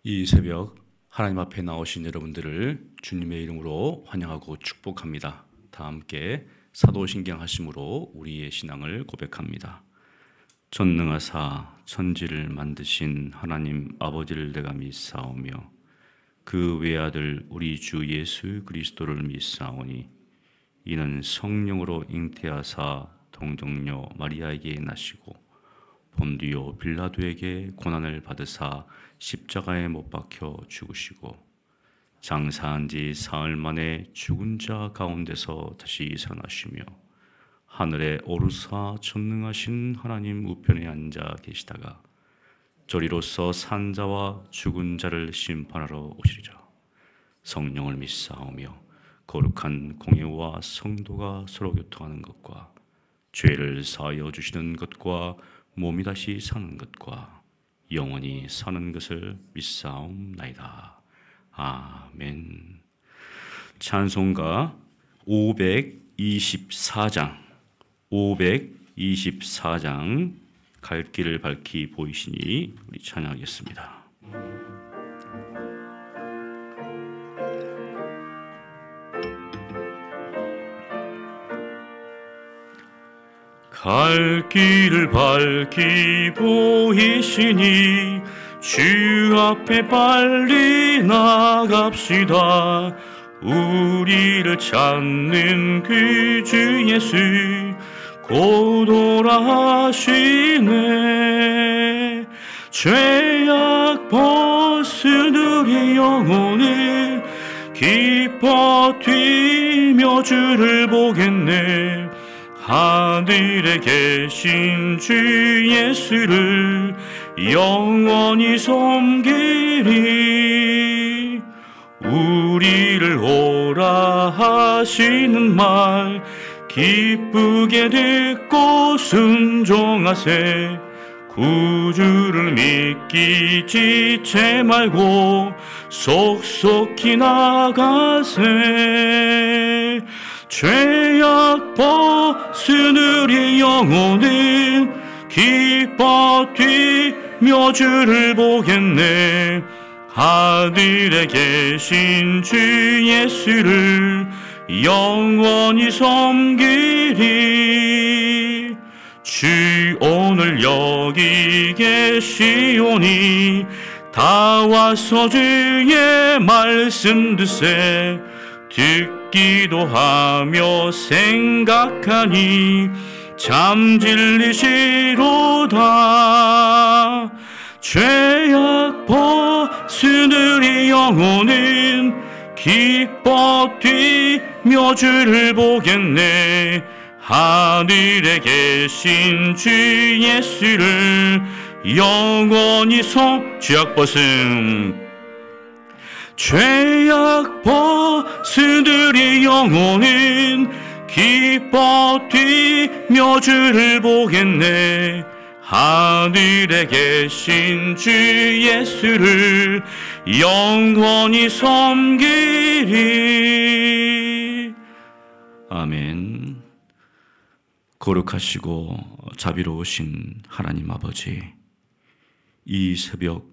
이 새벽 하나님 앞에 나오신 여러분들을 주님의 이름으로 환영하고 축복합니다. 다 함께 사도신경 하심으로 우리의 신앙을 고백합니다. 전능하사 천지를 만드신 하나님 아버지를 내가 믿사오며 그 외아들 우리 주 예수 그리스도를 믿사오니 이는 성령으로 잉태하사 동정녀 마리아에게 나시고 본디오 빌라도에게 고난을 받으사 십자가에 못 박혀 죽으시고 장사한 지 사흘 만에 죽은 자 가운데서 다시 살아나시며 하늘에 오르사 전능하신 하나님 우편에 앉아 계시다가 저리로서 산 자와 죽은 자를 심판하러 오시리라. 성령을 믿사오며 거룩한 공예와 성도가 서로 교통하는 것과 죄를 사하여 주시는 것과 몸이 다시 사는 것과 영원히 사는 것을 믿사옵나이다. 아멘. 찬송가 524장 갈 길을 밝히 보이시니 우리 찬양하겠습니다. 갈 길을 밝히 보이시니 주 앞에 빨리 나갑시다. 우리를 찾는 그 주 예수 곧 오라 하시네. 죄악 벗은 우리 영혼은 기뻐 뛰며 주를 보겠네. 하늘에 계신 주 예수를 영원히 섬기리. 우리를 오라 하시는 말 기쁘게 듣고 순종하세. 구주를 믿기 지체 말고 속속히 나가세. 죄악 벗은 우리 영혼은 기뻐 뛰며 주를 보겠네. 하늘에 계신 주 예수를 영원히 섬기리. 주 오늘 여기 계시오니 다 와서 주의 말씀 듣세. 듣기도 하며 생각하니 참 진리시로다. 죄악 벗은 우리 영혼은 기뻐 뛰며 주를 보겠네. 하늘에 계신 주 예수를 영원히 죄악 벗은 우리 영혼은 기뻐 뛰며 주를 보겠네. 하늘에 계신 주 예수를 영원히 섬기리. 아멘. 거룩하시고 자비로우신 하나님 아버지, 이 새벽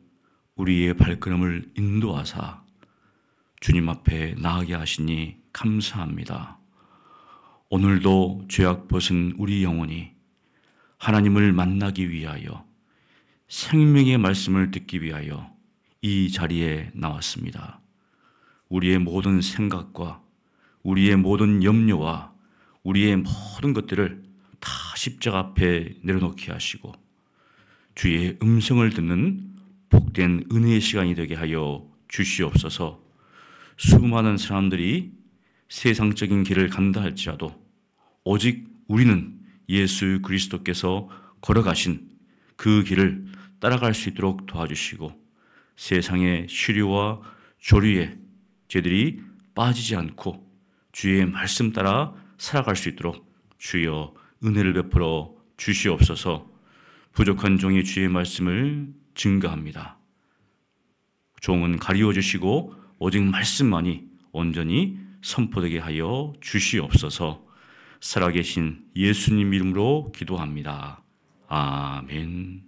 우리의 발걸음을 인도하사 주님 앞에 나아가게 하시니 감사합니다. 오늘도 죄악 벗은 우리 영혼이 하나님을 만나기 위하여 생명의 말씀을 듣기 위하여 이 자리에 나왔습니다. 우리의 모든 생각과 우리의 모든 염려와 우리의 모든 것들을 다 십자가 앞에 내려놓게 하시고 주의 음성을 듣는 복된 은혜의 시간이 되게 하여 주시옵소서. 수많은 사람들이 세상적인 길을 간다 할지라도 오직 우리는 예수 그리스도께서 걸어가신 그 길을 따라갈 수 있도록 도와주시고 세상의 시류와 조류에 저희들이 빠지지 않고 주의 말씀 따라 살아갈 수 있도록 주여 은혜를 베풀어 주시옵소서. 부족한 종이 주의 말씀을 증거합니다. 종은 가리워 주시고 오직 말씀만이 온전히 선포되게 하여 주시옵소서. 살아계신 예수님 이름으로 기도합니다. 아멘.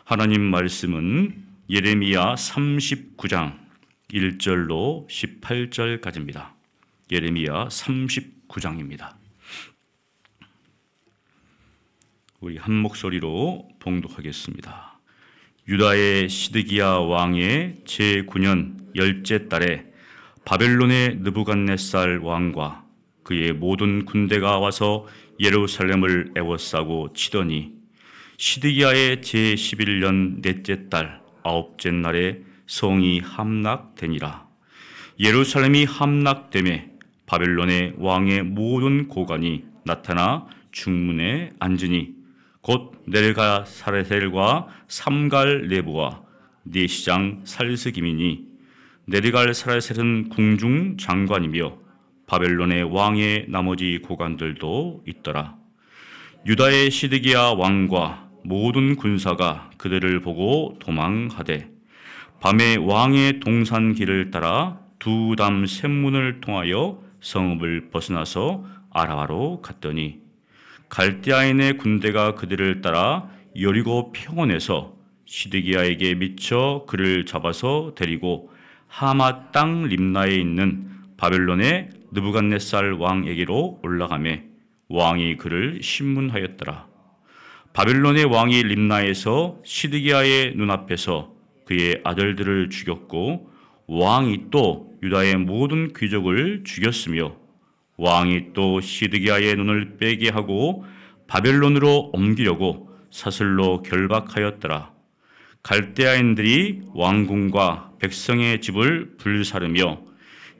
하나님 말씀은 예레미야 39장 1절로 18절까지입니다. 예레미야 39장입니다. 우리 한 목소리로 봉독하겠습니다. 유다의 시드기야 왕의 제9년 10째 달에 바벨론의 느부갓네살 왕과 그의 모든 군대가 와서 예루살렘을 에워싸고 치더니 시드기야의 제11년 넷째 달 9째 날에 성이 함락되니라. 예루살렘이 함락되매 바벨론의 왕의 모든 고관이 나타나 중문에 앉으니 곧 네르갈사레셀과 삼갈네부와 네시장 살스김이니 네르갈사레셀은 궁중 장관이며 바벨론의 왕의 나머지 고관들도 있더라. 유다의 시드기야 왕과 모든 군사가 그들을 보고 도망하되 밤에 왕의 동산길을 따라 두담 샘문을 통하여 성읍을 벗어나서 아라바로 갔더니 갈대아인의 군대가 그들을 따라 여리고 평원에서 시드기야에게 미쳐 그를 잡아서 데리고 하마 땅 림나에 있는 바벨론의 느부갓네살 왕에게로 올라가매 왕이 그를 신문하였더라. 바벨론의 왕이 림나에서 시드기야의 눈앞에서 그의 아들들을 죽였고 왕이 또 유다의 모든 귀족을 죽였으며 왕이 또 시드기야의 눈을 빼게 하고 바벨론으로 옮기려고 사슬로 결박하였더라. 갈대아인들이 왕궁과 백성의 집을 불사르며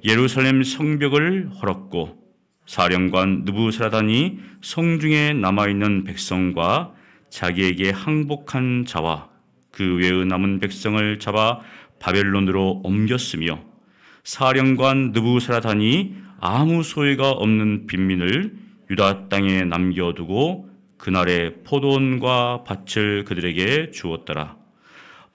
예루살렘 성벽을 헐었고 사령관 느부스라단이 성중에 남아있는 백성과 자기에게 항복한 자와 그 외의 남은 백성을 잡아 바벨론으로 옮겼으며 사령관 느부스라단이 아무 소유가 없는 빈민을 유다 땅에 남겨두고 그날의 포도원과 밭을 그들에게 주었더라.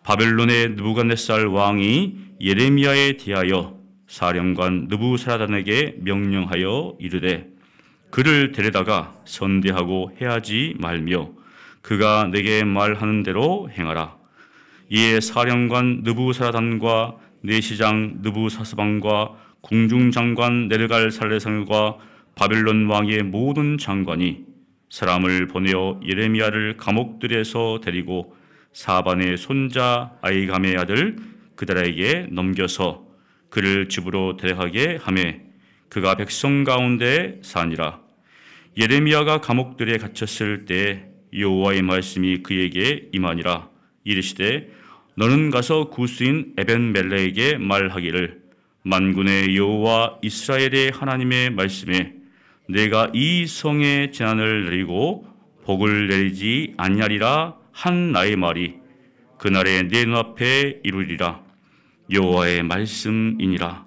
바벨론의 느부갓네살 왕이 예레미야에 대하여 사령관 느부스라단에게 명령하여 이르되 그를 데려다가 선대하고 해하지 말며 그가 내게 말하는 대로 행하라. 이에 사령관 느부스라단과 내시장 느부사스방과 궁중장관 네르갈살레상과 바벨론 왕의 모든 장관이 사람을 보내어 예레미야를 감옥들에서 데리고 사반의 손자 아이감의 아들 그다라에게 넘겨서 그를 집으로 데려가게 하매 그가 백성 가운데 사니라. 예레미야가 감옥들에 갇혔을 때 여호와의 말씀이 그에게 임하니라. 이르시되 너는 가서 구스인 에벤멜레에게 말하기를 만군의 여호와 이스라엘의 하나님의 말씀에 내가 이 성에 재난을 내리고 복을 내리지 아니하리라 한 나의 말이 그날에 내 눈앞에 이루리라. 여호와의 말씀이니라.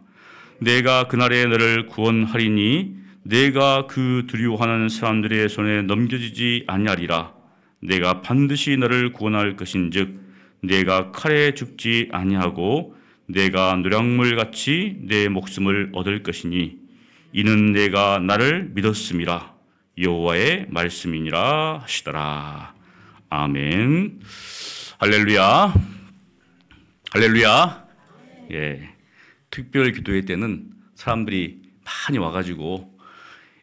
내가 그날에 너를 구원하리니 내가 그 두려워하는 사람들의 손에 넘겨지지 아니하리라. 내가 반드시 너를 구원할 것인즉 내가 칼에 죽지 아니하고 내가 노량물같이 내 목숨을 얻을 것이니 이는 내가 나를 믿었음이라. 여호와의 말씀이니라 하시더라. 아멘. 할렐루야. 할렐루야. 예. 특별 기도회 때는 사람들이 많이 와가지고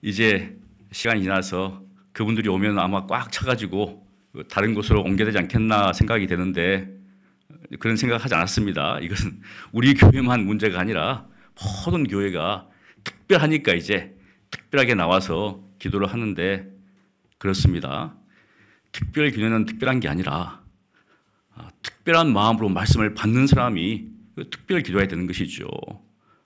이제 시간이 지나서 그분들이 오면 아마 꽉 차가지고 다른 곳으로 옮겨야 되지 않겠나 생각이 되는데 그런 생각하지 않았습니다. 이것은 우리 교회만 문제가 아니라 모든 교회가 특별하니까 이제 특별하게 나와서 기도를 하는데 그렇습니다. 특별 기도는 특별한 게 아니라 특별한 마음으로 말씀을 받는 사람이 특별 기도해야 되는 것이죠.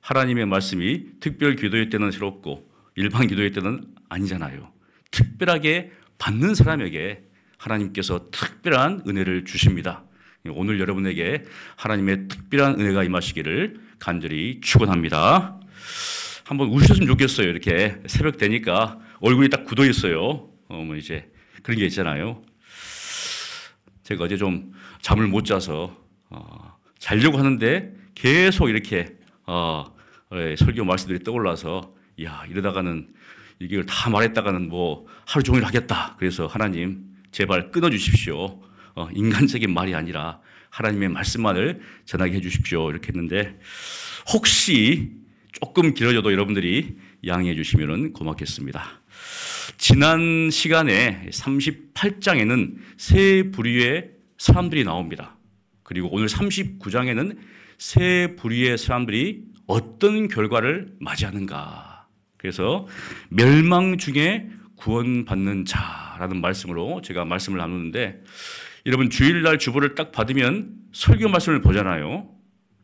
하나님의 말씀이 특별 기도회 때는 새롭고 일반 기도회 때는 아니잖아요. 특별하게 받는 사람에게 하나님께서 특별한 은혜를 주십니다. 오늘 여러분에게 하나님의 특별한 은혜가 임하시기를 간절히 축원합니다. 한번 우셨으면 좋겠어요. 이렇게 새벽 되니까 얼굴이 딱 굳어 있어요. 뭐 이제 그런 게 있잖아요. 제가 어제 좀 잠을 못 자서 자려고 하는데 계속 이렇게 설교 말씀들이 떠올라서 이러다가는 이걸 다 말했다가는 뭐 하루 종일 하겠다. 그래서 하나님 제발 끊어주십시오. 인간적인 말이 아니라 하나님의 말씀만을 전하게 해주십시오. 이렇게 했는데 혹시 조금 길어져도 여러분들이 양해해 주시면 고맙겠습니다. 지난 시간에 38장에는 세 부류의 사람들이 나옵니다. 그리고 오늘 39장에는 세 부류의 사람들이 어떤 결과를 맞이하는가. 그래서 멸망 중에 구원받는 자라는 말씀으로 제가 말씀을 나누는데 여러분 주일날 주보를 딱 받으면 설교 말씀을 보잖아요.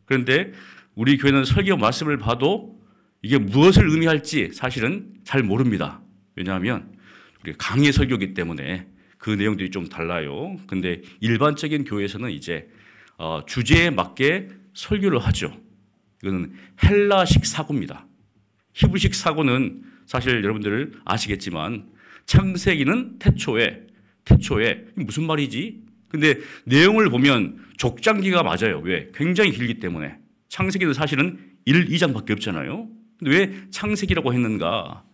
그런데 우리 교회는 설교 말씀을 봐도 이게 무엇을 의미할지 사실은 잘 모릅니다. 왜냐하면 우리가 강의 설교이기 때문에 그 내용들이 좀 달라요. 근데 일반적인 교회에서는 이제 주제에 맞게 설교를 하죠. 이거는 헬라식 사고입니다. 히브리식 사고는 사실 여러분들 아시겠지만 창세기는 태초에 무슨 말이지? 근데 내용을 보면 족장기가 맞아요. 왜? 굉장히 길기 때문에. 창세기는 사실은 1, 2장밖에 없잖아요. 근데 왜 창세기라고 했는가?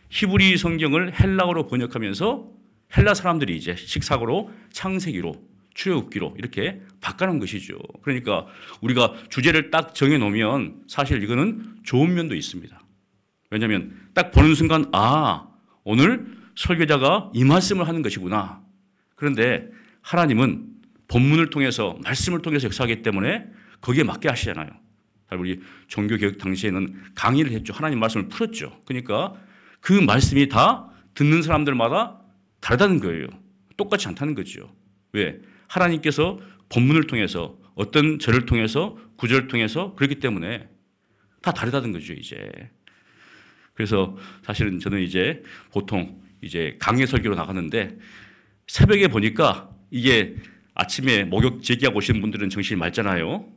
히브리 성경을 헬라어로 번역하면서 헬라 사람들이 이제 식사고로 창세기로 출애굽기로 이렇게 바꿔놓은 것이죠. 그러니까 우리가 주제를 딱 정해놓으면 사실 이거는 좋은 면도 있습니다. 왜냐하면 딱 보는 순간 오늘 설교자가 이 말씀을 하는 것이구나. 그런데 하나님은 본문을 통해서 말씀을 통해서 역사하기 때문에 거기에 맞게 하시잖아요. 우리 종교개혁 당시에는 강의를 했죠. 하나님 말씀을 풀었죠. 그러니까 그 말씀이 다 듣는 사람들마다 다르다는 거예요. 똑같지 않다는 거죠. 왜? 하나님께서 본문을 통해서 어떤 절을 통해서 구절을 통해서 그렇기 때문에 다 다르다는 거죠, 이제. 그래서 사실은 저는 이제 보통 이제 강의 설교로 나가는데 새벽에 보니까 이게 아침에 목욕 제기하고 오시는 분들은 정신이 맑잖아요.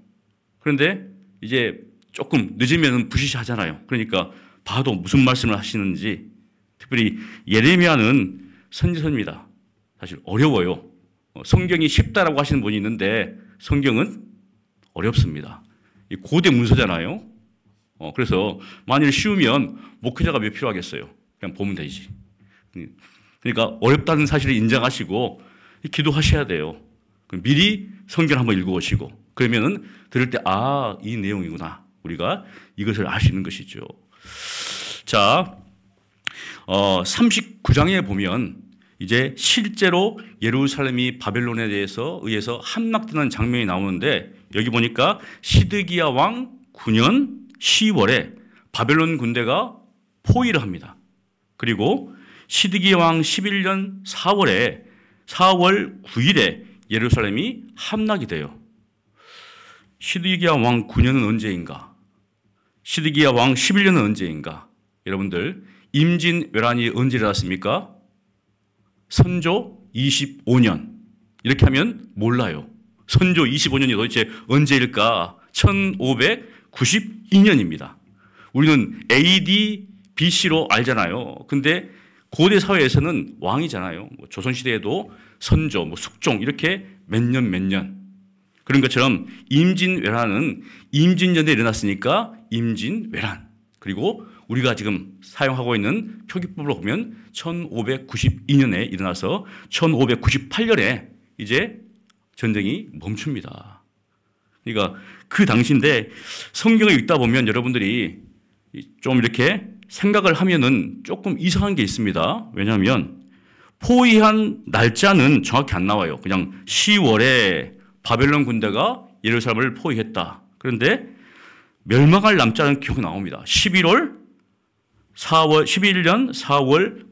그런데 이제 조금 늦으면 부시시하잖아요. 그러니까 봐도 무슨 말씀을 하시는지. 특별히 예레미야는 선지서입니다. 사실 어려워요. 성경이 쉽다라고 하시는 분이 있는데 성경은 어렵습니다. 고대 문서잖아요. 그래서 만일 쉬우면 목회자가 왜 필요하겠어요? 그냥 보면 되지. 그러니까 어렵다는 사실을 인정하시고 기도하셔야 돼요. 미리 성경 한번 읽어보시고 그러면은 들을 때 이 내용이구나. 우리가 이것을 알 수 있는 것이죠. 자, 39장에 보면 이제 실제로 예루살렘이 바벨론에 의해서 함락되는 장면이 나오는데 여기 보니까 시드기야 왕 9년 10월에 바벨론 군대가 포위를 합니다. 그리고 시드기야 왕 11년 4월 9일에 예루살렘이 함락이 돼요. 시드기야 왕 9년은 언제인가? 시드기야 왕 11년은 언제인가? 여러분들 임진왜란이 언제 일어났습니까? 선조 25년. 이렇게 하면 몰라요. 선조 25년이 도대체 언제일까? 1592년입니다. 우리는 AD, BC로 알잖아요. 근데 고대 사회에서는 왕이잖아요. 조선시대에도 선조, 숙종 이렇게 몇 년. 그런 것처럼 임진왜란은 임진년에 일어났으니까 임진왜란. 그리고 우리가 지금 사용하고 있는 표기법으로 보면 1592년에 일어나서 1598년에 이제 전쟁이 멈춥니다. 그러니까 그 당시인데 성경을 읽다 보면 여러분들이 좀 이렇게 생각을 하면은 조금 이상한 게 있습니다. 왜냐하면 포위한 날짜는 정확히 안 나와요. 그냥 10월에 바벨론 군대가 예루살렘을 포위했다. 그런데 멸망할 날짜는 기억이 나옵니다. 11년 4월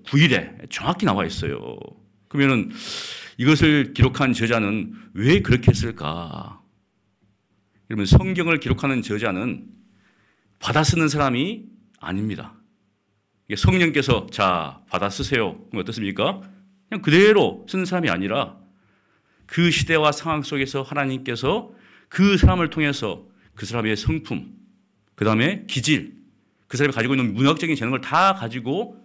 9일에 정확히 나와 있어요. 그러면은 이것을 기록한 저자는 왜 그렇게 했을까? 그러면 성경을 기록하는 저자는 받아 쓰는 사람이 아닙니다. 성령께서 자 받아 쓰세요. 그럼 어떻습니까? 그냥 그대로 쓰는 사람이 아니라 그 시대와 상황 속에서 하나님께서 그 사람을 통해서 그 사람의 성품, 그 다음에 기질, 그 사람이 가지고 있는 문학적인 재능을 다 가지고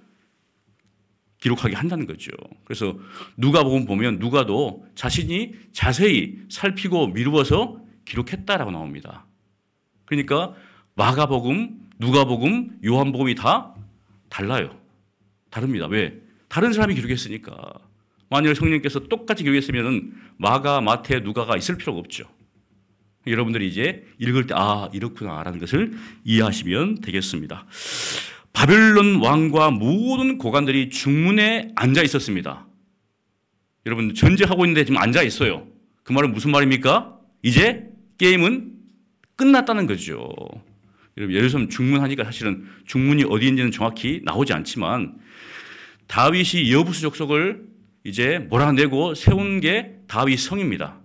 기록하게 한다는 거죠. 그래서 누가복음 보면 누가도 자신이 자세히 살피고 미루어서 기록했다라고 나옵니다. 그러니까 마가복음, 누가복음, 요한복음이 다 달라요. 다릅니다. 왜? 다른 사람이 기록했으니까. 만일 성령께서 똑같이 기록했으면 마가, 마태, 누가가 있을 필요가 없죠. 여러분들이 이제 읽을 때 이렇구나라는 것을 이해하시면 되겠습니다. 바벨론 왕과 모든 고관들이 중문에 앉아 있었습니다. 여러분 전쟁하고 있는데 지금 앉아 있어요. 그 말은 무슨 말입니까? 이제 게임은 끝났다는 거죠. 여러분 예루살렘 중문하니까 사실은 중문이 어디인지는 정확히 나오지 않지만 다윗이 여부수 족속을 이제 몰아내고 세운 게 다윗 성입니다.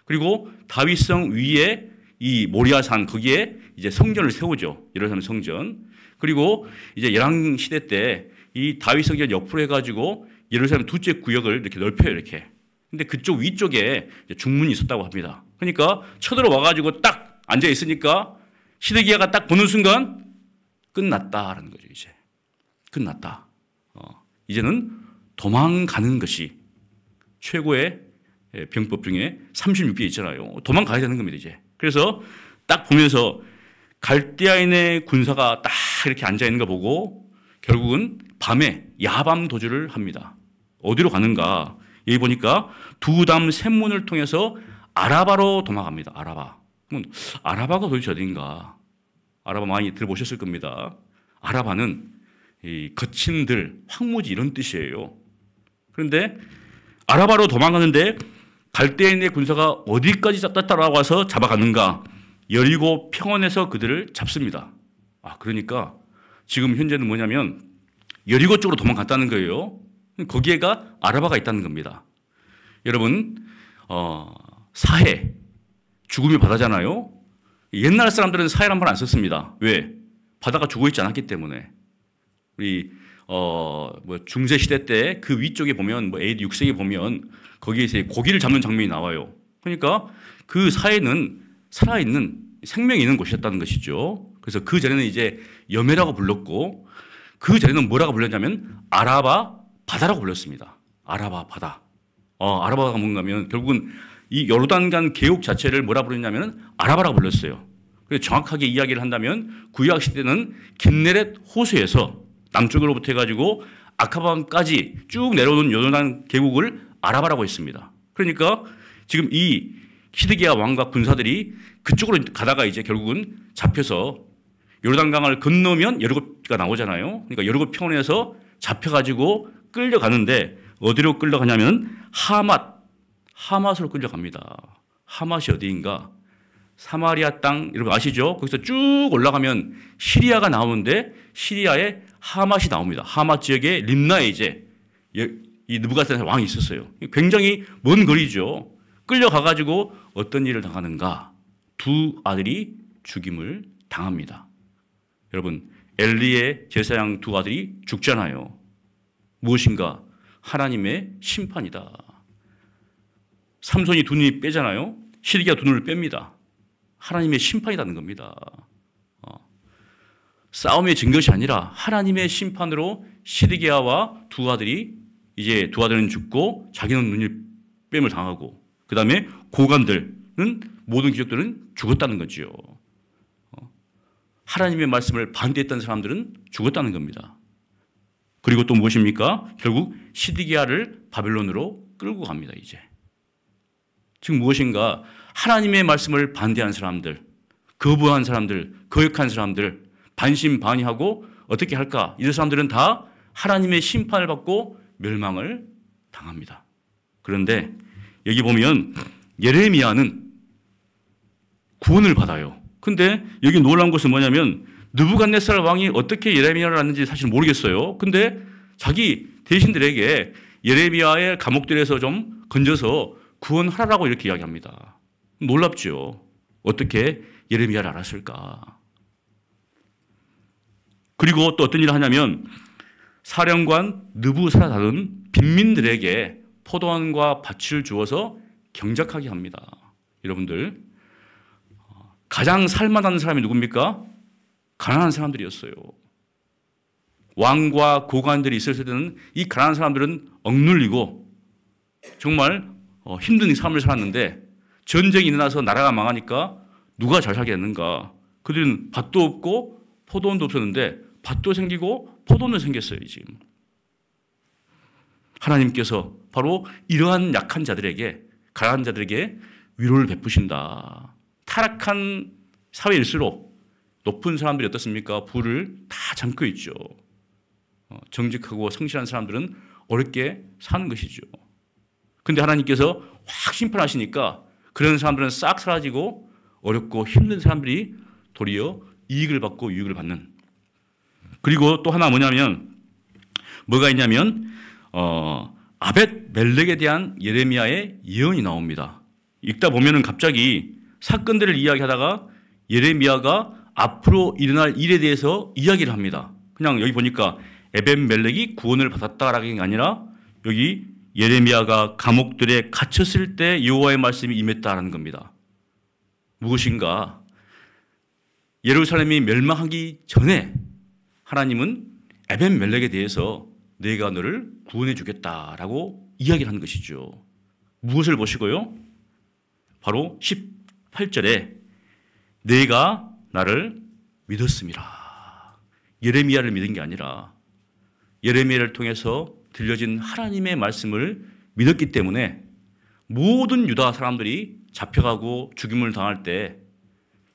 그리고 다윗 성 위에 이 모리아산 거기에 이제 성전을 세우죠. 예루살렘 성전. 그리고 이제 열왕 시대 때 이 다윗 성전 옆으로 해가지고 예루살렘 두째 구역을 이렇게 넓혀요, 이렇게. 근데 그쪽 위쪽에 중문이 있었다고 합니다. 그러니까 쳐들어와가지고 딱 앉아 있으니까 시드기야가 딱 보는 순간 끝났다라는 거죠, 이제. 끝났다. 이제는 도망가는 것이 최고의 병법 중에 36개 있잖아요. 도망가야 되는 겁니다, 이제. 그래서 딱 보면서 갈대아인의 군사가 딱 이렇게 앉아 있는 거 보고 결국은 밤에 야밤 도주를 합니다. 어디로 가는가? 여기 보니까 두담 샘문을 통해서 아라바로 도망갑니다. 아라바. 그럼 아라바가 도대체 어딘가? 아라바 많이 들어보셨을 겁니다. 아라바는 이 거친 들, 황무지 이런 뜻이에요. 그런데 아라바로 도망가는데 갈대인의 군사가 어디까지 따라와서 잡아가는가? 여리고 평원에서 그들을 잡습니다. 그러니까 지금 현재는 뭐냐면 여리고 쪽으로 도망갔다는 거예요. 거기에가 아라바가 있다는 겁니다. 여러분 사해, 죽음의 바다잖아요. 옛날 사람들은 사해란 말 안 썼습니다. 왜? 바다가 죽어있지 않았기 때문에. 우리 중세 시대 때 그 위쪽에 보면 AD 6세기 보면 거기에서 고기를 잡는 장면이 나와요. 그러니까 그 사해는 살아있는 생명이 있는 곳이었다는 것이죠. 그래서 그 전에는 이제 여매라고 불렀고 그 전에는 뭐라고 불렀냐면 아라바 바다라고 불렀습니다. 아라바 바다. 아라바가 뭔가 하면 결국은 이 요르단강 계곡 자체를 뭐라 부르냐면 아라바라고 불렀어요. 그래서 정확하게 이야기를 한다면 구약 시대는 kinneret 호수에서 남쪽으로부터 해가지고 아카바까지 쭉 내려오는 요르단 계곡을 아라바라고 했습니다. 그러니까 지금 이 시드기야 왕과 군사들이 그쪽으로 가다가 이제 결국은 잡혀서 요르단강을 건너면 여리고가 나오잖아요. 그러니까 여리고 평원에서 잡혀가지고 끌려가는데 어디로 끌려가냐면 하맛으로 끌려갑니다. 하맛이 어디인가? 사마리아 땅 여러분 아시죠? 거기서 쭉 올라가면 시리아가 나오는데 시리아에 하맛이 나옵니다. 하맛 지역에 림나에 이제 이 느부갓네살 왕이 있었어요. 굉장히 먼 거리죠. 끌려가가지고 어떤 일을 당하는가? 두 아들이 죽임을 당합니다. 여러분 엘리의 제사장 두 아들이 죽잖아요. 무엇인가? 하나님의 심판이다. 삼손이 두 눈이 빼잖아요. 시드기야 두 눈을 뺍니다. 하나님의 심판이라는 겁니다. 싸움의 증것이 아니라 하나님의 심판으로 시드기야와 두 아들이 이제 두 아들은 죽고 자기는 눈을 뺨을 당하고 그 다음에 고관들은 모든 귀족들은 죽었다는 거죠. 하나님의 말씀을 반대했던 사람들은 죽었다는 겁니다. 그리고 또 무엇입니까? 결국 시드기야를 바벨론으로 끌고 갑니다. 이제 지금 무엇인가? 하나님의 말씀을 반대한 사람들, 거부한 사람들, 거역한 사람들, 반신반의하고 어떻게 할까? 이런 사람들은 다 하나님의 심판을 받고 멸망을 당합니다. 그런데 여기 보면 예레미야는 구원을 받아요. 근데 여기 놀라운 것은 뭐냐면 느부갓네살 왕이 어떻게 예레미야를 낳는지 사실 모르겠어요. 근데 자기 대신들에게 예레미야의 감옥들에서 좀 건져서 구원하라고 이렇게 이야기합니다. 놀랍죠. 어떻게 예레미야를 알았을까? 그리고 또 어떤 일을 하냐면 사령관 느부사라다는 빈민들에게 포도원과 밭을 주어서 경작하게 합니다. 여러분들 가장 살만한 사람이 누굽니까? 가난한 사람들이었어요. 왕과 고관들이 있었을 때는 이 가난한 사람들은 억눌리고 정말 힘든 삶을 살았는데 전쟁이 일어나서 나라가 망하니까 누가 잘 살게 됐는가? 그들은 밭도 없고 포도원도 없었는데 밭도 생기고 포도원도 생겼어요. 지금 하나님께서 바로 이러한 약한 자들에게 가난한 자들에게 위로를 베푸신다. 타락한 사회일수록 높은 사람들이 어떻습니까? 부를 다 잠고 있죠. 정직하고 성실한 사람들은 어렵게 사는 것이죠. 근데 하나님께서 확 심판하시니까 그런 사람들은 싹 사라지고 어렵고 힘든 사람들이 도리어 이익을 받고 유익을 받는. 그리고 또 하나 뭐가 있냐면 아벳 멜렉에 대한 예레미야의 예언이 나옵니다. 읽다 보면은 갑자기 사건들을 이야기하다가 예레미야가 앞으로 일어날 일에 대해서 이야기를 합니다. 그냥 여기 보니까 아벳 멜렉이 구원을 받았다라는 게 아니라 여기 예레미야가 감옥들에 갇혔을 때 여호와의 말씀이 임했다라는 겁니다. 무엇인가? 예루살렘이 멸망하기 전에 하나님은 아벳 멜렉에 대해서 내가 너를 구원해 주겠다라고 이야기를 한 것이죠. 무엇을 보시고요? 바로 18절에 내가 나를 믿었음이라. 예레미야를 믿은 게 아니라 예레미야를 통해서 들려진 하나님의 말씀을 믿었기 때문에 모든 유다 사람들이 잡혀가고 죽임을 당할 때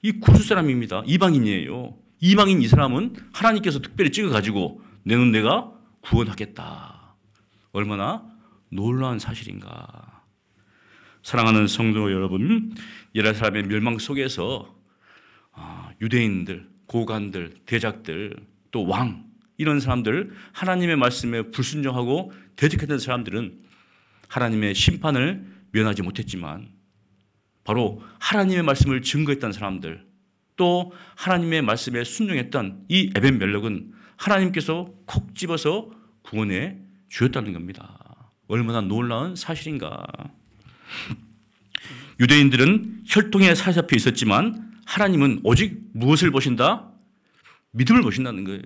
이 구스 사람입니다. 이방인이에요. 이방인 이 사람은 하나님께서 특별히 찍어가지고 너는 내가 구원하겠다. 얼마나 놀라운 사실인가. 사랑하는 성도 여러분, 예루살렘의 멸망 속에서 유대인들, 고관들, 대작들, 또 왕 이런 사람들 하나님의 말씀에 불순종하고 대적했던 사람들은 하나님의 심판을 면하지 못했지만 바로 하나님의 말씀을 증거했던 사람들 또 하나님의 말씀에 순종했던 이 아벳 멜렉은 하나님께서 콕 집어서 구원해 주었다는 겁니다. 얼마나 놀라운 사실인가. 유대인들은 혈통에 사로잡혀 있었지만 하나님은 오직 무엇을 보신다? 믿음을 보신다는 거예요.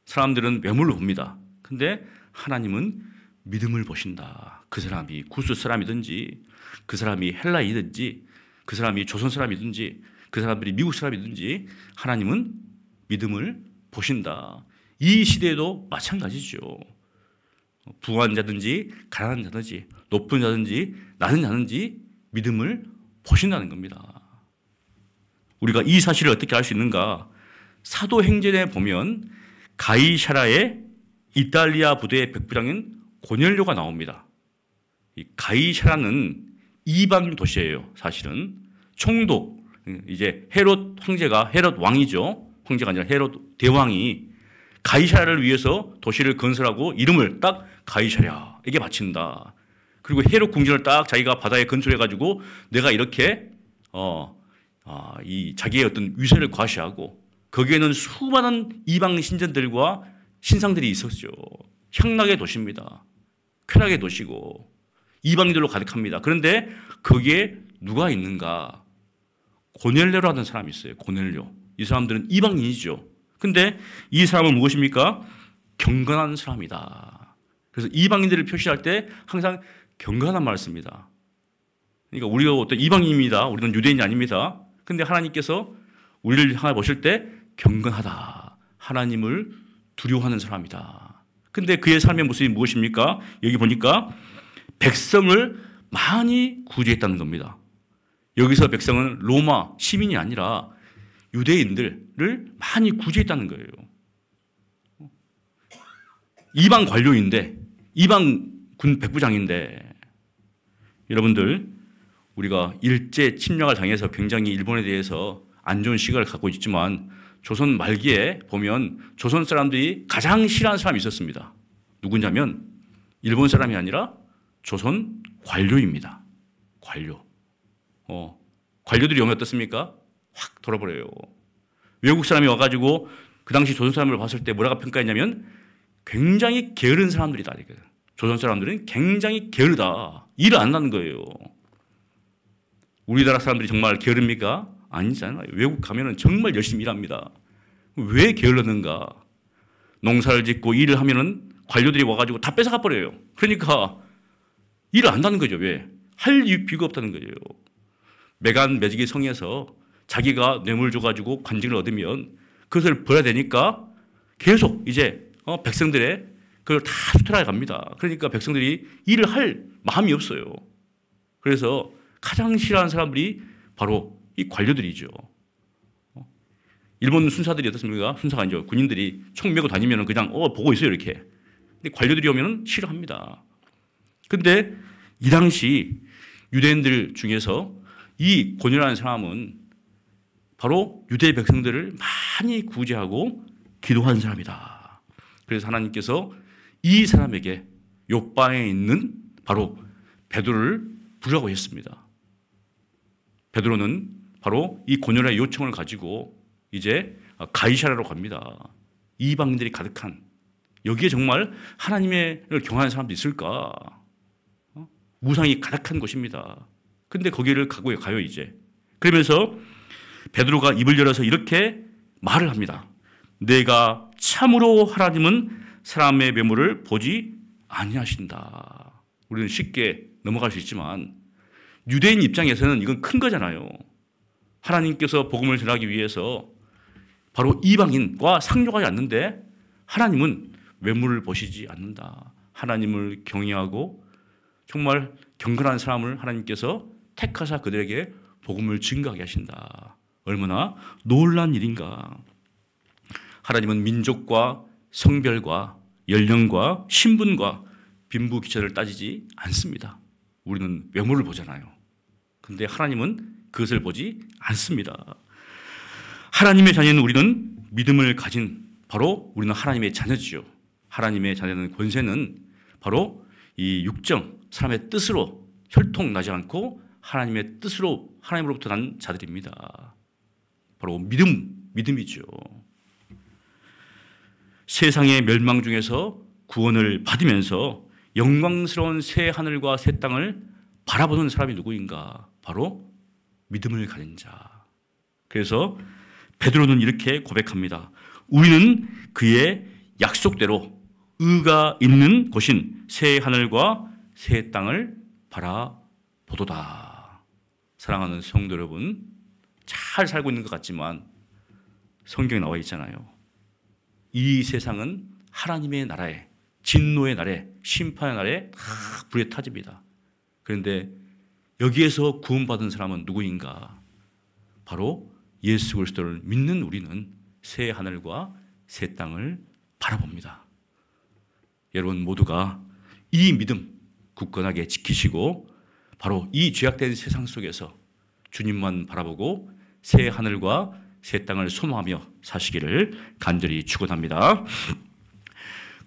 사람들은 외모를 봅니다. 근데 하나님은 믿음을 보신다. 그 사람이 구스 사람이든지 그 사람이 헬라이든지 그 사람이 조선 사람이든지 그 사람들이 미국 사람이든지 하나님은 믿음을 보신다. 이 시대에도 마찬가지죠. 부한 자든지 가난한 자든지 높은 자든지 낮은 자든지 믿음을 보신다는 겁니다. 우리가 이 사실을 어떻게 알 수 있는가? 사도행전에 보면 가이사라의 이탈리아 부대의 백부장인 고넬료가 나옵니다. 이 가이사라는 이방 도시예요. 사실은 총독 이제 헤롯 황제가 헤롯 왕이죠. 황제가 아니라 헤롯 대왕이 가이사라를 위해서 도시를 건설하고 이름을 딱 가이사랴에게 바친다. 그리고 헤롯 궁전을 딱 자기가 바다에 건설해가지고 내가 이렇게 이 자기의 어떤 위세를 과시하고 거기에는 수많은 이방 신전들과 신상들이 있었죠. 향락의 도시입니다. 쾌락의 도시고 이방인들로 가득합니다. 그런데 거기에 누가 있는가? 고넬료라는 사람이 있어요. 고넬료. 이 사람들은 이방인이죠. 근데 이 사람은 무엇입니까? 경건한 사람이다. 그래서 이방인들을 표시할 때 항상 경건한 말을 씁니다. 그러니까 우리가 어떤 이방인입니다. 우리는 유대인이 아닙니다. 근데 하나님께서 우리를 향해 보실 때 경건하다. 하나님을 두려워하는 사람이다. 근데 그의 삶의 모습이 무엇입니까? 여기 보니까 백성을 많이 구제했다는 겁니다. 여기서 백성은 로마 시민이 아니라 유대인들을 많이 구제했다는 거예요. 이방 관료인데, 이방 군 백부장인데, 여러분들, 우리가 일제 침략을 당해서 굉장히 일본에 대해서 안 좋은 시각을 갖고 있지만 조선 말기에 보면 조선 사람들이 가장 싫어하는 사람이 있었습니다. 누구냐면 일본 사람이 아니라 조선 관료입니다. 관료. 관료들이 오면 어떻습니까? 확 돌아버려요. 외국 사람이 와가지고 그 당시 조선 사람을 봤을 때 뭐라고 평가했냐면 굉장히 게으른 사람들이다. 조선 사람들은 굉장히 게으르다. 일을 안 하는 거예요. 우리나라 사람들이 정말 게으릅니까? 아니잖아요. 외국 가면은 정말 열심히 일합니다. 왜 게을렀는가? 농사를 짓고 일을 하면은 관료들이 와가지고 다 뺏어가 버려요. 그러니까 일을 안 한다는 거죠. 왜? 할 비가 없다는 거예요. 매간 매직이 성에서 자기가 뇌물 줘가지고 관직을 얻으면 그것을 벌어야 되니까 계속 이제 백성들의 그걸 다 수탈해 갑니다. 그러니까 백성들이 일을 할 마음이 없어요. 그래서 가장 싫어하는 사람들이 바로 이 관료들이죠. 일본 순사들이 어떻습니까? 순사가 아니죠. 군인들이 총 메고 다니면 그냥 보고 있어요, 이렇게. 근데 관료들이 오면 싫어합니다. 근데 이 당시 유대인들 중에서 이 고넬이라는 사람은 바로 유대 백성들을 많이 구제하고 기도한 사람이다. 그래서 하나님께서 이 사람에게 요바에 있는 바로 베드로를 부르라고 했습니다. 베드로는 바로 이 고넬의 요청을 가지고 이제 가이사랴로 갑니다. 이방인들이 가득한, 여기에 정말 하나님을 경외하는 사람도 있을까? 무상이 가득한 곳입니다. 근데 거기를 가요 이제. 그러면서 베드로가 입을 열어서 이렇게 말을 합니다. 내가 참으로 하나님은 사람의 매물을 보지 아니하신다. 우리는 쉽게 넘어갈 수 있지만 유대인 입장에서는 이건 큰 거잖아요. 하나님께서 복음을 전하기 위해서 바로 이방인과 상종하지 않는데 하나님은 외모를 보시지 않는다. 하나님을 경외하고 정말 경건한 사람을 하나님께서 택하사 그들에게 복음을 증거하게 하신다. 얼마나 놀라운 일인가. 하나님은 민족과 성별과 연령과 신분과 빈부귀천을 따지지 않습니다. 우리는 외모를 보잖아요. 근데 하나님은 그것을 보지 않습니다. 하나님의 자녀는 우리는 믿음을 가진 바로 우리는 하나님의 자녀지요. 하나님의 자녀는 권세는 바로 이 육정, 사람의 뜻으로 혈통나지 않고 하나님의 뜻으로 하나님으로부터 난 자들입니다. 바로 믿음이죠. 세상의 멸망 중에서 구원을 받으면서 영광스러운 새 하늘과 새 땅을 바라보는 사람이 누구인가? 바로 믿음을 가진 자. 그래서 베드로는 이렇게 고백합니다. 우리는 그의 약속대로 의가 있는 곳인 새 하늘과 새 땅을 바라보도다. 사랑하는 성도 여러분, 잘 살고 있는 것 같지만 성경에 나와 있잖아요. 이 세상은 하나님의 나라에, 진노의 날에, 심판의 날에 다 불에 타집니다. 그런데 여기에서 구원받은 사람은 누구인가? 바로 예수 그리스도를 믿는 우리는 새 하늘과 새 땅을 바라봅니다. 여러분 모두가 이 믿음 굳건하게 지키시고 바로 이 죄악된 세상 속에서 주님만 바라보고 새 하늘과 새 땅을 소망하며 사시기를 간절히 축원합니다.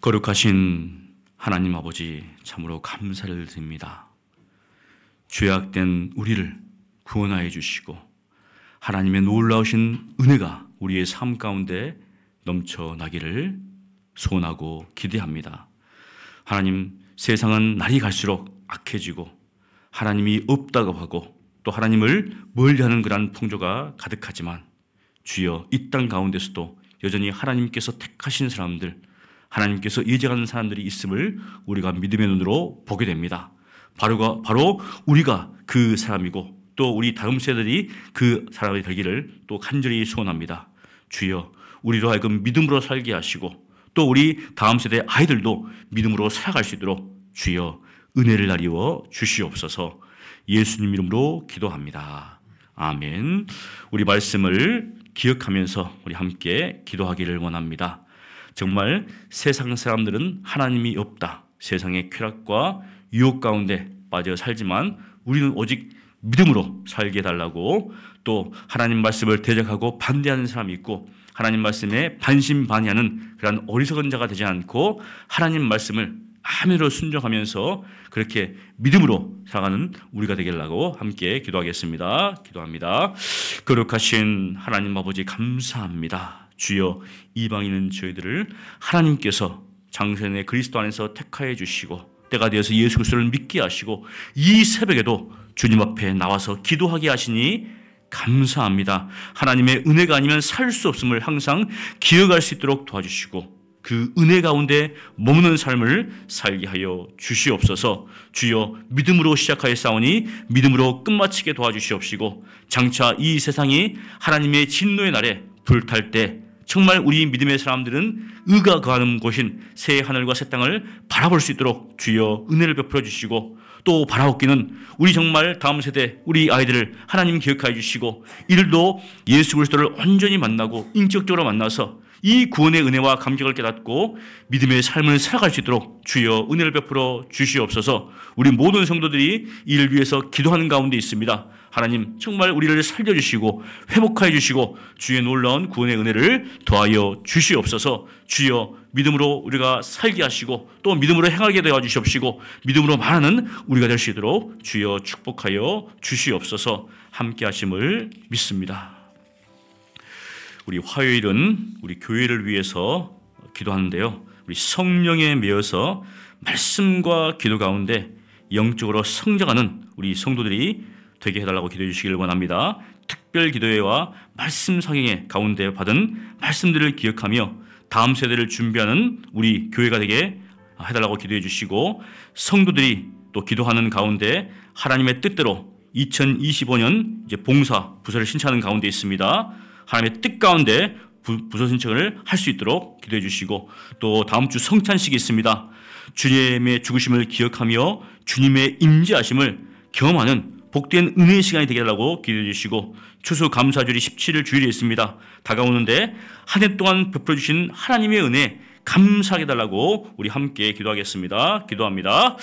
거룩하신 하나님 아버지, 참으로 감사를 드립니다. 죄악된 우리를 구원하여 주시고 하나님의 놀라우신 은혜가 우리의 삶 가운데 넘쳐나기를 소원하고 기대합니다. 하나님, 세상은 날이 갈수록 악해지고 하나님이 없다고 하고 또 하나님을 멀리하는 그러한 풍조가 가득하지만 주여, 이 땅 가운데서도 여전히 하나님께서 택하신 사람들, 하나님께서 예정하는 사람들이 있음을 우리가 믿음의 눈으로 보게 됩니다. 바로 우리가 그 사람이고 또 우리 다음 세대들이 그 사람이 되기를 또 간절히 소원합니다. 주여, 우리로 하여금 믿음으로 살게 하시고 또 우리 다음 세대 아이들도 믿음으로 살아갈 수 있도록 주여 은혜를 나리워 주시옵소서. 예수님 이름으로 기도합니다. 아멘. 우리 말씀을 기억하면서 우리 함께 기도하기를 원합니다. 정말 세상 사람들은 하나님이 없다. 세상의 쾌락과 유혹 가운데 빠져 살지만 우리는 오직 믿음으로 살게 해달라고, 또 하나님 말씀을 대적하고 반대하는 사람이 있고 하나님 말씀에 반신반의하는 그런 어리석은 자가 되지 않고 하나님 말씀을 아멘으로 순종하면서 그렇게 믿음으로 살아가는 우리가 되겠라고 함께 기도하겠습니다. 기도합니다. 거룩하신 하나님 아버지, 감사합니다. 주여, 이방인은 저희들을 하나님께서 장세내 그리스도 안에서 택하여 주시고 때가 되어서 예수 그리스도를 믿게 하시고 이 새벽에도 주님 앞에 나와서 기도하게 하시니 감사합니다. 하나님의 은혜가 아니면 살 수 없음을 항상 기억할 수 있도록 도와주시고 그 은혜 가운데 머무는 삶을 살게 하여 주시옵소서. 주여, 믿음으로 시작하여 싸우니 믿음으로 끝마치게 도와주시옵시고 장차 이 세상이 하나님의 진노의 날에 불탈 때 정말 우리 믿음의 사람들은 의가 거하는 곳인 새 하늘과 새 땅을 바라볼 수 있도록 주여 은혜를 베풀어 주시고 또 바라옵기는 우리 정말 다음 세대 우리 아이들을 하나님 기억하여 주시고 이들도 예수 그리스도를 온전히 만나고 인격적으로 만나서 이 구원의 은혜와 감격을 깨닫고 믿음의 삶을 살아갈 수 있도록 주여 은혜를 베풀어 주시옵소서. 우리 모든 성도들이 이를 위해서 기도하는 가운데 있습니다. 하나님 정말 우리를 살려주시고 회복하여 주시고 주의 놀라운 구원의 은혜를 더하여 주시옵소서. 주여 믿음으로 우리가 살게 하시고 또 믿음으로 행하게 되어 주시옵시고 믿음으로 말하는 우리가 될 수 있도록 주여 축복하여 주시옵소서. 함께 하심을 믿습니다. 우리 화요일은 우리 교회를 위해서 기도하는데요. 우리 성령에 매여서 말씀과 기도 가운데 영적으로 성장하는 우리 성도들이 되게 해달라고 기도해 주시길 원합니다. 특별 기도회와 말씀 상행의 가운데 받은 말씀들을 기억하며 다음 세대를 준비하는 우리 교회가 되게 해달라고 기도해 주시고 성도들이 또 기도하는 가운데 하나님의 뜻대로 2025년 이제 봉사 부서를 신청하는 가운데 있습니다. 하나님의 뜻 가운데 부서 신청을 할 수 있도록 기도해 주시고 또 다음 주 성찬식이 있습니다. 주님의 죽으심을 기억하며 주님의 임재하심을 경험하는 복된 은혜의 시간이 되게 하라고 기도해 주시고 추수감사절이 17일 주일에 있습니다. 다가오는데 한 해 동안 베풀어 주신 하나님의 은혜 감사하게 달라고 우리 함께 기도하겠습니다. 기도합니다.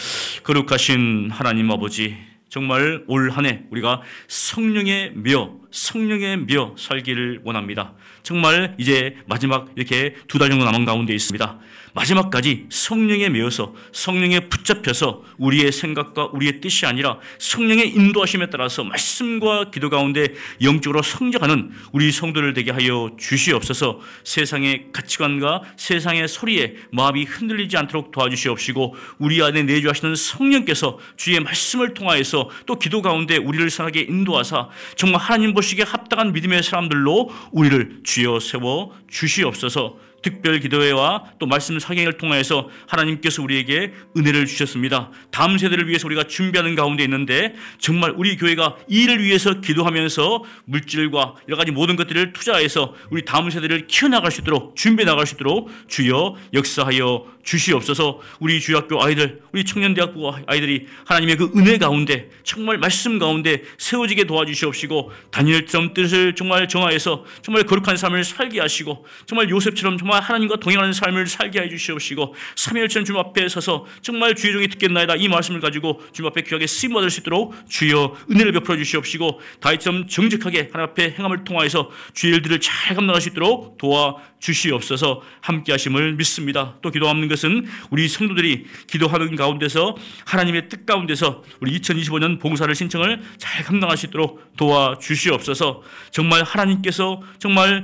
거룩하신 하나님 아버지, 정말 올 한 해 우리가 성령에 매여 살기를 원합니다. 정말 이제 마지막 이렇게 2달 정도 남은 가운데 있습니다. 마지막까지 성령에 매여서 성령에 붙잡혀서 우리의 생각과 우리의 뜻이 아니라 성령의 인도하심에 따라서 말씀과 기도 가운데 영적으로 성장하는 우리 성도를 되게 하여 주시옵소서. 세상의 가치관과 세상의 소리에 마음이 흔들리지 않도록 도와주시옵시고 우리 안에 내주하시는 성령께서 주의 말씀을 통하여서 또 기도 가운데 우리를 선하게 인도하사 정말 하나님 보시기에 합당한 믿음의 사람들로 우리를 주여 세워 주시옵소서. 특별 기도회와 또 말씀 상행을 통하여서 하나님께서 우리에게 은혜를 주셨습니다. 다음 세대를 위해서 우리가 준비하는 가운데 있는데 정말 우리 교회가 이 일을 위해서 기도하면서 물질과 여러 가지 모든 것들을 투자해서 우리 다음 세대를 키워나갈 수 있도록 준비해 나갈 수 있도록 주여 역사하여 주시옵소서. 우리 주학교 아이들, 우리 청년대학부 아이들이 하나님의 그 은혜 가운데 정말 말씀 가운데 세워지게 도와주시옵시고 다니엘처럼 뜻을 정말 정하여서 정말 거룩한 삶을 살게 하시고 정말 요셉처럼 정말 하나님과 동행하는 삶을 살게 해 주시옵시고 3일처럼 주님 앞에 서서 정말 주의 종이 듣겠나이다 이 말씀을 가지고 주님 앞에 귀하게 쓰임 받을 수 있도록 주여 은혜를 베풀어 주시옵시고 다윗처럼 정직하게 하나님 앞에 행함을 통하여서 주의 일들을 잘 감당할 수 있도록 도와주시옵소서. 함께 하심을 믿습니다. 또 기도하는 것은 우리 성도들이 기도하는 가운데서 하나님의 뜻 가운데서 우리 2025년 봉사를 신청을 잘 감당할 수 있도록 도와주시옵소서. 정말 하나님께서 정말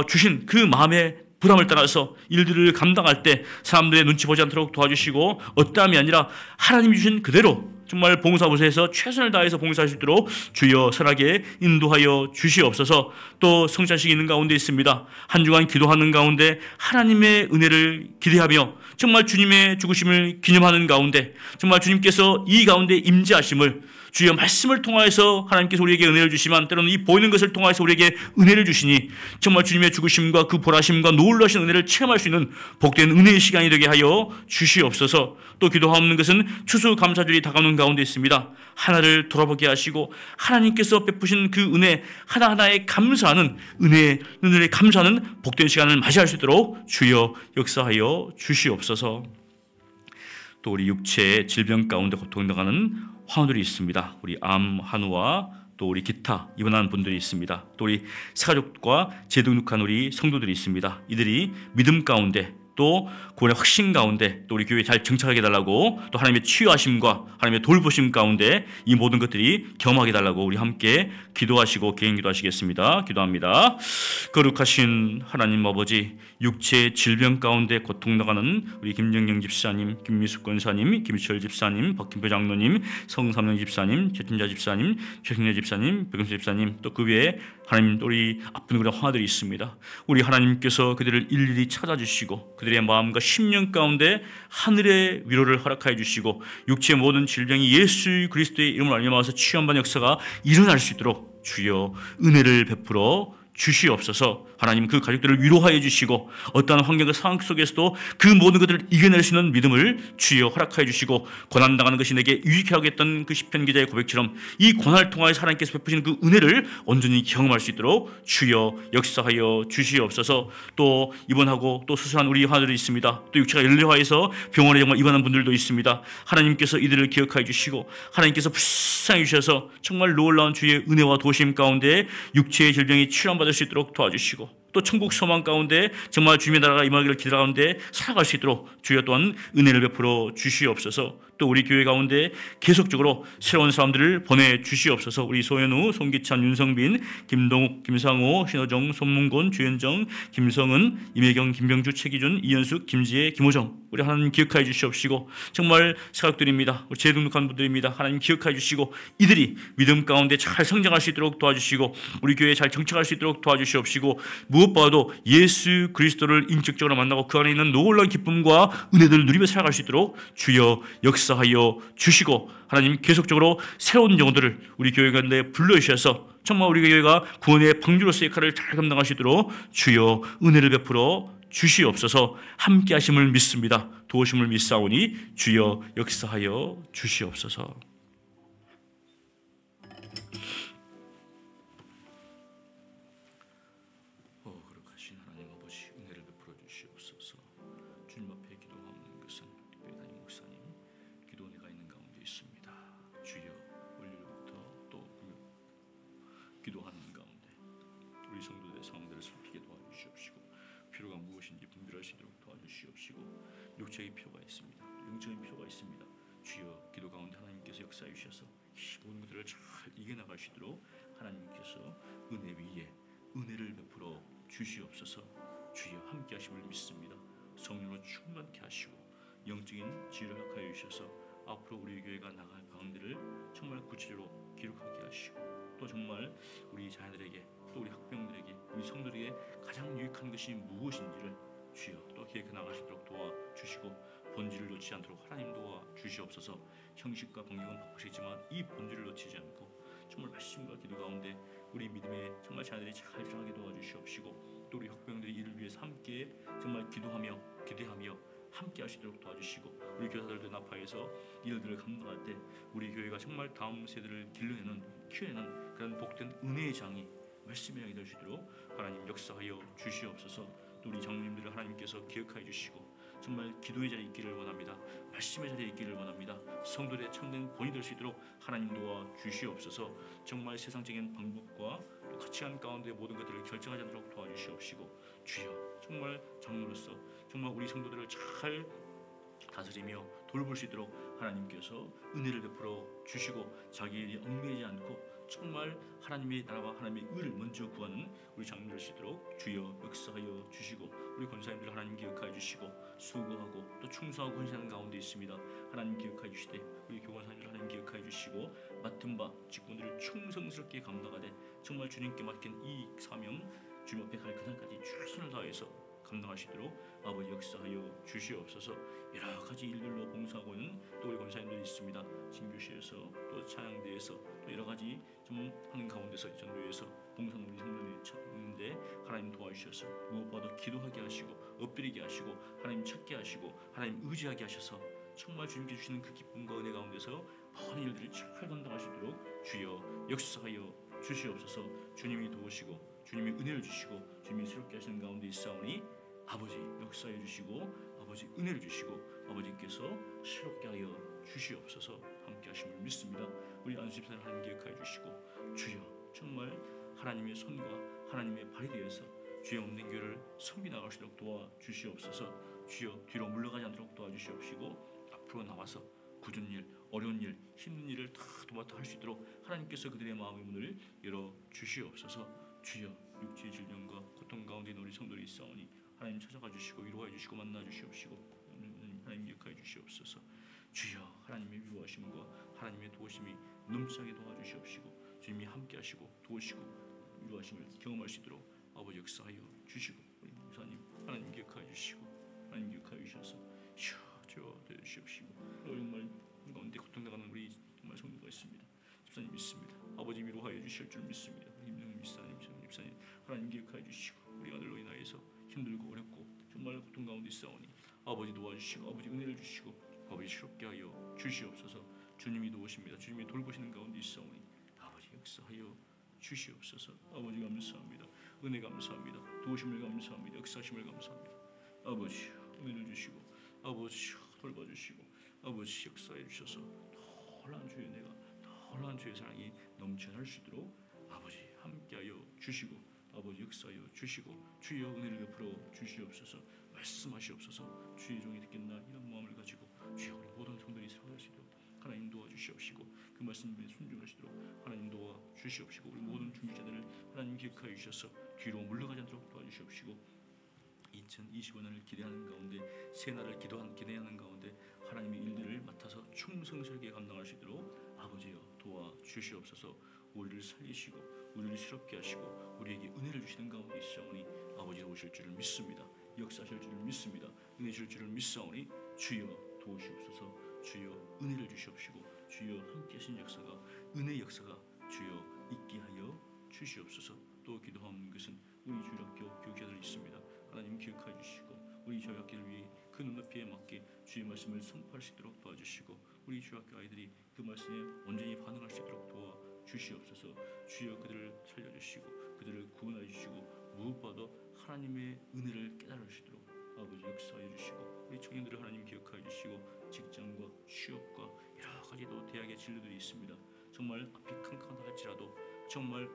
주신 그 마음의 부담을 따라서 일들을 감당할 때 사람들의 눈치 보지 않도록 도와주시고 어떠함이 아니라 하나님이 주신 그대로 정말 봉사부서에서 최선을 다해서 봉사할 수 있도록 주여 선하게 인도하여 주시옵소서. 또 성찬식이 있는 가운데 있습니다. 한 주간 기도하는 가운데 하나님의 은혜를 기대하며 정말 주님의 죽으심을 기념하는 가운데 정말 주님께서 이 가운데 임재하심을 주여 말씀을 통하여서 하나님께서 우리에게 은혜를 주시면 때로는 이 보이는 것을 통하여서 우리에게 은혜를 주시니 정말 주님의 죽으심과 그 보라심과 놀라신 은혜를 체험할 수 있는 복된 은혜의 시간이 되게 하여 주시옵소서. 또 기도하는 것은 추수감사절이 다가오는 가운데 있습니다. 하나를 돌아보게 하시고 하나님께서 베푸신 그 은혜 하나하나에 감사하는 은혜에 감사하는 복된 시간을 맞이할 수 있도록 주여 역사하여 주시옵소서. 또 우리 육체의 질병 가운데 고통당하는 환우들이 있습니다. 우리 암 환우와 또 우리 기타 입원하는 분들이 있습니다. 또 우리 사가족과 재등록한 우리 성도들이 있습니다. 이들이 믿음 가운데 또 구원의 확신 가운데 또 우리 교회에 잘 정착하게 해달라고 또 하나님의 치유하심과 하나님의 돌보심 가운데 이 모든 것들이 경험하게 해달라고 우리 함께 기도하시고 개인 기도하시겠습니다. 기도합니다. 거룩하신 하나님 아버지, 육체의 질병 가운데 고통당하는 우리 김정영 집사님, 김미숙 권사님, 김철 집사님, 박김표 장로님, 성삼영 집사님, 최춘자 집사님, 최승래 집사님, 백은수 집사님 또 그 외에 하나님 우리 아픈 그런 환우들이 있습니다. 우리 하나님께서 그들을 일일이 찾아주시고 그들의 마음과 심령 가운데 하늘의 위로를 허락하여 주시고 육체의 모든 질병이 예수 그리스도의 이름을 알려마서 치유한받는 역사가 일어날 수 있도록 주여 은혜를 베풀어 주시옵소서. 하나님 그 가족들을 위로하여 주시고 어떠한 환경과 상황 속에서도 그 모든 것들을 이겨낼 수 있는 믿음을 주여 허락하여 주시고 고난당하는 것이 내게 유익하게 하겠던 그 시편 기자의 고백처럼 이 고난을 통하여 하나님께서 베푸시는 그 은혜를 온전히 경험할 수 있도록 주여 역사하여 주시옵소서. 또 입원하고 또 수술한 우리 하나들이 있습니다. 또 육체가 연료하여서 병원에 정말 입원한 분들도 있습니다. 하나님께서 이들을 기억하여 주시고 하나님께서 불쌍히 주셔서 정말 놀라운 주의 은혜와 도심 가운데 육체의 질병이 치료받을 수 있도록 도와주시고 또 천국 소망 가운데 정말 주님의 나라가 임하기를 기대하는데 살아갈 수 있도록 주여 또한 은혜를 베풀어 주시옵소서. 또 우리 교회 가운데 계속적으로 새로운 사람들을 보내주시옵소서. 우리 소현우, 송기찬, 윤성빈, 김동욱, 김상호, 신호정, 손문곤, 주현정, 김성은, 임혜경, 김병주, 최기준, 이현숙, 김지혜, 김호정, 우리 하나님 기억하여 주시옵시고 정말 사각들입니다. 우리 재등록한 분들입니다. 하나님 기억하여 주시고 이들이 믿음 가운데 잘 성장할 수 있도록 도와주시고 우리 교회에 잘 정착할 수 있도록 도와주시옵시고 무엇보다도 예수 그리스도를 인격적으로 만나고 그 안에 있는 놀라운 기쁨과 은혜들을 누리며 살아갈 수 있도록 주여 역사하여 주시고 하나님 계속적으로 새로운 영혼들을 우리 교회 가운데 불러주셔서 정말 우리 교회가 구원의 방주로서의 역할을 잘 감당할 수 있도록 주여 은혜를 베풀어 주시옵소서. 함께 하심을 믿습니다. 도우심을 믿사오니 주여 역사하여 주시옵소서. 거룩하신 하나님 아버지 은혜를 베풀어 주시옵소서. 주님 앞에 기도하는 것은 특별히 담임 목사님 기도 은혜가 있는 가운데 있습니다. 주여 월요일부터 또 기도하는 가운데 우리 성도들의 상황들을 살피게 도와주시옵시고 필요가 무엇인지 분별할 수 있도록 도와주시옵시고 육체의 필요가 있습니다. 영적인 필요가 있습니다. 주여 기도 가운데 하나님께서 역사해 주셔서 이 모든 것들을 잘 이겨나갈 수 있도록 하나님께서 은혜 위에 은혜를 베풀어 주시옵소서. 주여 함께 하심을 믿습니다. 성령으로 충만케 하시고 영적인 지혜를 허락하여 주셔서 앞으로 우리 교회가 나갈 방향들을 정말 구체적으로 기록하게 하시고 또 정말 우리 자녀들에게 또 우리 학병들에게 우리 성도들에게 가장 유익한 것이 무엇인지를 주여 또 기획해 나갈 수 있도록 도와주시고 본질을 놓지 않도록 하나님 도와주시옵소서. 형식과 방식은 바꾸시지만 이 본질을 놓치지 않고 정말 말씀과 기도 가운데 우리 믿음의 정말 자녀들이 잘 자라게 도와주시옵시고 또 우리 학병들이 이를 위해서 함께 정말 기도하며 기대하며 함께 할 수 있도록 도와주시고 우리 교사들도 나파에서 일들을 감당할 때 우리 교회가 정말 다음 세대를 길러내는 키워내는 그런 복된 은혜의 장이 말씀의 장이 될 수 있도록 하나님 역사하여 주시옵소서. 또 우리 장로님들을 하나님께서 기억하여 주시고 정말 기도의 자리에 있기를 원합니다. 말씀의 자리에 있기를 원합니다. 성도들의 참된 본이 될 수 있도록 하나님 도와 주시옵소서. 정말 세상적인 방법과 또 가치관 가운데 모든 것들을 결정하지 않도록 도와주시옵시고 주여 정말 장로로서 정말 우리 성도들을 잘 다스리며 돌볼 수 있도록 하나님께서 은혜를 베풀어 주시고 자기 일이 얽매이지 않고 정말 하나님의 나라와 하나님의 의를 먼저 구하는 우리 장로들 될 수 있도록 주여 역사하여 주시고 우리 권사님들 하나님 기억하여 주시고 수고하고 또 충성하고 헌신하는 가운데 있습니다. 하나님 기억하여 주시되 우리 교관사님들 하나님 기억하여 주시고 맡은 바 직분들을 충성스럽게 감당하되 정말 주님께 맡긴 이 사명 주님 앞에 갈 그날까지 최선을 다해서 감당하시도록 아버지 역사하여 주시옵소서. 여러 가지 일들로 봉사하고 있는 또 우리 권사님들이 있습니다. 신교실에서 또 찬양대에서 또 여러 가지 좀 하는 가운데서 전도에서 봉사하는 우리 성도들이 있는데 하나님 도와주셔서 무엇보다도 기도하게 하시고 엎드리게 하시고 하나님 찾게 하시고 하나님 의지하게 하셔서 정말 주님께 주시는 그 기쁨과 은혜 가운데서 많은 일들을 잘 감당할 수 있도록 주여 역사하여 주시옵소서. 주님이 도우시고 주님이 은혜를 주시고 주님이 새롭게 하시는 가운데 있사오니 아버지 역사해 주시고 아버지 은혜를 주시고 아버지께서 새롭게 하여 주시옵소서. 함께 하심을 믿습니다. 우리 안수집사님 하나님 기억하여 주시고 주여 정말 하나님의 손과 하나님의 발이 되어서 주의 없는 교회를 섬기 나갈 수 있도록 도와주시옵소서. 주여 뒤로 물러가지 않도록 도와주시옵시고 앞으로 나와서 굳은 일, 어려운 일, 힘든 일을 다 도맡아 할 수 있도록 하나님께서 그들의 마음의 문을 열어 주시옵소서. 주여 육체의 질병과 고통 가운데 있는 우리 성도들이 있사오니 하나님 찾아가 주시고 위로해 주시고 만나 주시옵시고 하나님 기억하여 주시옵소서. 주여 하나님의 위로하심과 하나님의 도우심이 넘치게 도와주시옵시고 주님이 함께 하시고 도우시고 위로하심을 경험할 수 있도록 아버지 역사하여 주시고 우리 목사님 하나님 기억하여 주시고 하나님 기억하여 주셔서 주여 되주시옵시고 또 정말 가운데 고통당하는 우리 정말 성도가 있습니다. 집사님 믿습니다. 아버지 위로하여 주실 줄 믿습니다. 임명 집사님 집사님 하나님 기억하여 주시고 우리 아들로 인하여서 힘들고 어렵고 정말 고통 가운데 있사오니 아버지 도와주시고 아버지 은혜를 주시고 아버지 새롭게 하여 주시옵소서. 주님이 도우십니다. 주님이 돌보시는 가운데 있사오니 아버지 역사하여 주시옵소서. 아버지 감사합니다. 은혜 감사합니다. 도우심을 감사합니다. 역사심을 감사합니다. 아버지 은혜를 주시고 아버지 돌봐주시고 아버지 역사해 주셔서 놀라운 주의 은혜가 놀라운 주의 사랑이 넘쳐날 수 있도록 아버지 함께하여 주시고 아버지 역사하여 주시고 주여 은혜를 베풀어 주시옵소서. 말씀하시옵소서. 주의 종이 듣겠나 이런 마음을 가지고 주여 우리 모든 성도들이 살아갈 수 있도록 하나님 도와주시옵시고 그 말씀에 순종하시도록 하나님 도와주시옵시고 우리 모든 중직자들을 하나님 기억하여 주셔서 뒤로 물러가지 않도록 도와주시옵시고 2025년을 기대하는 가운데 새날을 기대하는 가운데 하나님의 일들을 맡아서 충성스럽게 감당할 수 있도록 아버지여 도와주시옵소서. 우리를 살리시고 우리를 새롭게 하시고 우리에게 은혜를 주시는 가운데 있사오니 아버지 오실 줄을 믿습니다. 역사하실 줄을 믿습니다. 은혜 주실 줄을 믿사오니 주여 도우시옵소서. 주여 은혜를 주시옵시고 주여 함께 하신 역사가 은혜의 역사가 주여 있게 하여 주시옵소서. 또 기도하는 것은 우리 주일학교 교육자들 있습니다. 하나님 기억하여 주시고 우리 주일학교를 위해 그 눈높이에 맞게 주의 말씀을 선포할 수 있도록 도와주시고 우리 주일학교 아이들이 그 말씀에 온전히 반응할 수 있도록 도와주시옵소서. 주여 그들을 살려주시고 그들을 구원하여 주시고 무엇보다도 하나님의 은혜를 깨달을 수 있도록 아버지 역사해 주시고 우리 청년들을 하나님 기억하여 주시고 직장과 취업과 여러 가지도 대학의 진로들이 있습니다. 정말 앞이 캄캄하다 할지라도 정말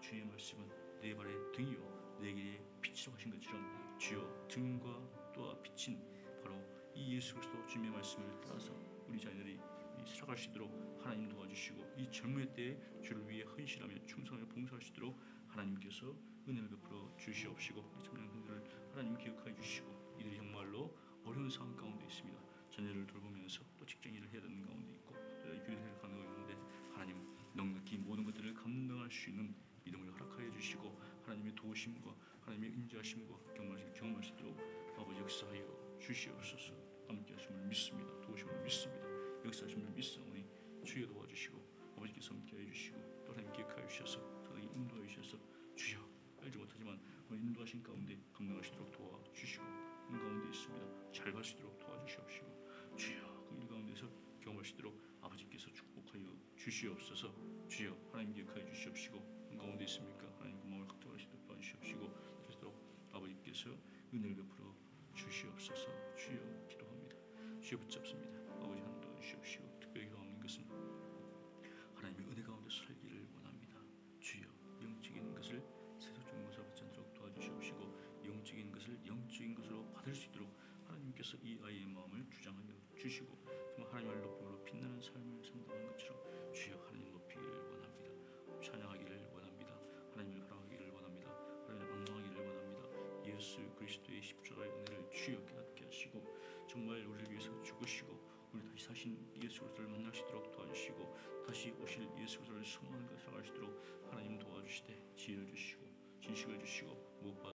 주의 말씀은 내 발의 등이요 내 길의 빛이라고 하신 것처럼 주여 등과 또한 빛인 바로 이 예수 그리스도 주님의 말씀을 따라서 우리 자녀들이 살아갈 수 있도록 하나님 도와주시고 이 젊은 때에 주를 위해 헌신하며 충성하며 봉사할 수 있도록 하나님께서 은혜를 베풀어 주시옵시고 우리 청년들을 하나님 기억하여 주시고 이들이 정말로 어려운 상황 가운데 있습니다. 자녀를 돌보면서 또 직장일을 해야 되는 가운데 있고 교회를 가는 가운데 있는데 하나님 넉넉히 모든 것들을 감당할 수 있는 믿음을 허락하여 주시고 하나님의 도우심과 하나님의 인자하심과 경험할 수 있도록 아버지 역사하여 주시옵소서. 함께 하심을 믿습니다. 도우심을 믿습니다. 역사하심을 믿사오니 주여 도와주시고 아버지께서 함께하여 주시고 또 하나님 기억하여 주셔서 저에게 인도하여 주셔서 주여 알지 못하지만 오늘 인도하신 가운데 감당하시도록 도와주시고 그 가운데 있습니다. 잘 갈 수 있도록 도와주시옵시고 주여 그 일 가운데서 경험할 수 있도록 아버지께서 축복하여 주시옵소서. 주여 하나님 기억하여 주시옵시고 그 가운데 있습니까? 하나님 그 마음을 확정할 수 있도록 도와주시옵시고 그리스도록 아버지께서 은혜를 베풀어 주시옵소서. 주여 기도합니다. 주여 붙잡습니다. 아버지 한도 주시옵시고 특별히 기도하는 것은 하나님의 은혜 가운데 살기를 원합니다. 주여 영적인 것을 세속적인 것으로 받지 않도록 도와주시옵시고 영적인 것을 영적인 것으로 받을 수 있도록 하나님께서 이 아이의 마음을 주장하여 주시고 정말 하나님을 높임으로 빛나는 삶을 산다는 것처럼 주여 하나님 높이기를 원합니다. 찬양하기를 원합니다. 하나님을 바라기를 원합니다. 하나님을 악망하기를 원합니다. 예수 그리스도의 십자가의 은혜를 주여 깨닫게 하시고 정말 우리를 위해서 죽으시고 우리 다시 사신 예수 그리스도를 만날 수 있도록 도와주시고 다시 오실 예수 그리스도를 소망하는 것을 살아갈 수 있도록 하나님 도와주시되 지혜를 주시고 지식을 주시고 무엇보다